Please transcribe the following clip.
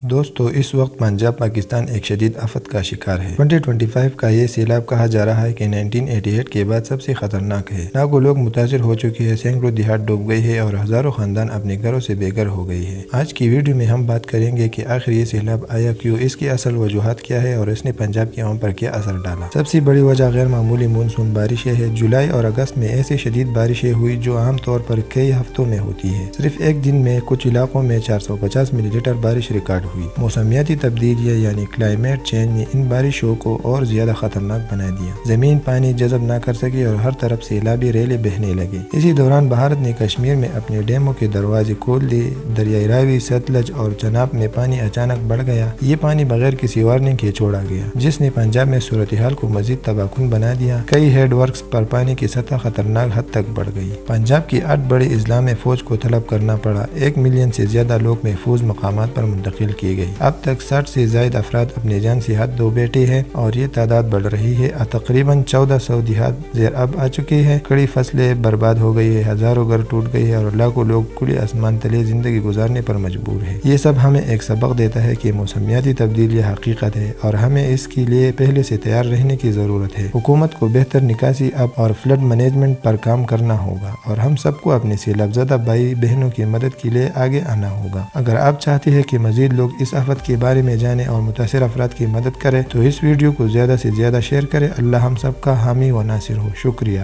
دوستو اس وقت پنجاب پاکستان ایک شدید آفت کا شکار ہے۔ 2025 کا یہ سیلاب کہا جا رہا ہے کہ 1988 کے بعد سب سے خطرناک ہے۔ لاکھوں لوگ متاثر ہو چکے ہیں، سینکڑوں دیہات ڈوب گئی ہے اور ہزاروں خاندان اپنے گھروں سے بے گھر ہو گئی ہے۔ آج کی ویڈیو میں ہم بات کریں گے کہ آخر یہ سیلاب آیا کیوں، اس کی اصل وجوہات کیا ہے اور اس نے پنجاب کی عوام پر کیا اثر ڈالا۔ سب سے بڑی وجہ غیر معمولی مونسون بارشیں ہیں۔ جولائی اور اگست میں ایسی شدید بارشیں ہوئی جو عام طور پر کئی ہفتوں میں ہوتی ہے۔ صرف ایک دن میں کچھ علاقوں میں 450 ملی لیٹر بارش ریکارڈ ہوئی۔ موسمیاتی تبدیلیاں یعنی کلائمیٹ چینج نے ان بارشوں کو اور زیادہ خطرناک بنا دیا۔ زمین پانی جذب نہ کر سکی اور ہر طرف سیلابی ریلیں بہنے لگے۔ اسی دوران بھارت نے کشمیر میں اپنے ڈیموں کے دروازے کھول دیے۔ دریائے راوی، ستلج اور چناب میں پانی اچانک بڑھ گیا۔ یہ پانی بغیر کسی وارننگ کے چھوڑا گیا، جس نے پنجاب میں صورتحال کو مزید تباہ کن بنا دیا۔ کئی ہیڈ ورکس پر پانی کی سطح خطرناک حد تک بڑھ گئی۔ پنجاب کی 8 بڑے اضلاع میں فوج کو طلب کرنا پڑا۔ 1 ملین سے زیادہ لوگ محفوظ مقامات پر منتقل کیے گئے۔ اب تک 60 سے زائد افراد اپنے جان سے ہاتھ دھو بیٹھے ہیں اور یہ تعداد بڑھ رہی ہے۔ تقریباً 1400 دیہات زیر آب آ چکے ہیں۔ کڑی فصلیں برباد ہو گئی ہے، ہزاروں گھر ٹوٹ گئے ہیں اور لاکھوں لوگ کھلے آسمان تلے زندگی گزارنے پر مجبور ہیں۔ یہ سب ہمیں ایک سبق دیتا ہے کہ موسمیاتی تبدیلی حقیقت ہے اور ہمیں اس کے لیے پہلے سے تیار رہنے کی ضرورت ہے۔ حکومت کو بہتر نکاسی اب اور فلڈ مینجمنٹ پر کام کرنا ہوگا اور ہم سب کو اپنے سیلاب زدہ بھائی بہنوں کی مدد کے لیے آگے آنا ہوگا۔ اگر آپ چاہتے ہیں کہ مزید لوگ اس آفت کے بارے میں جانیں اور متاثر افراد کی مدد کریں تو اس ویڈیو کو زیادہ سے زیادہ شیئر کریں۔ اللہ ہم سب کا حامی و ناصر ہو۔ شکریہ۔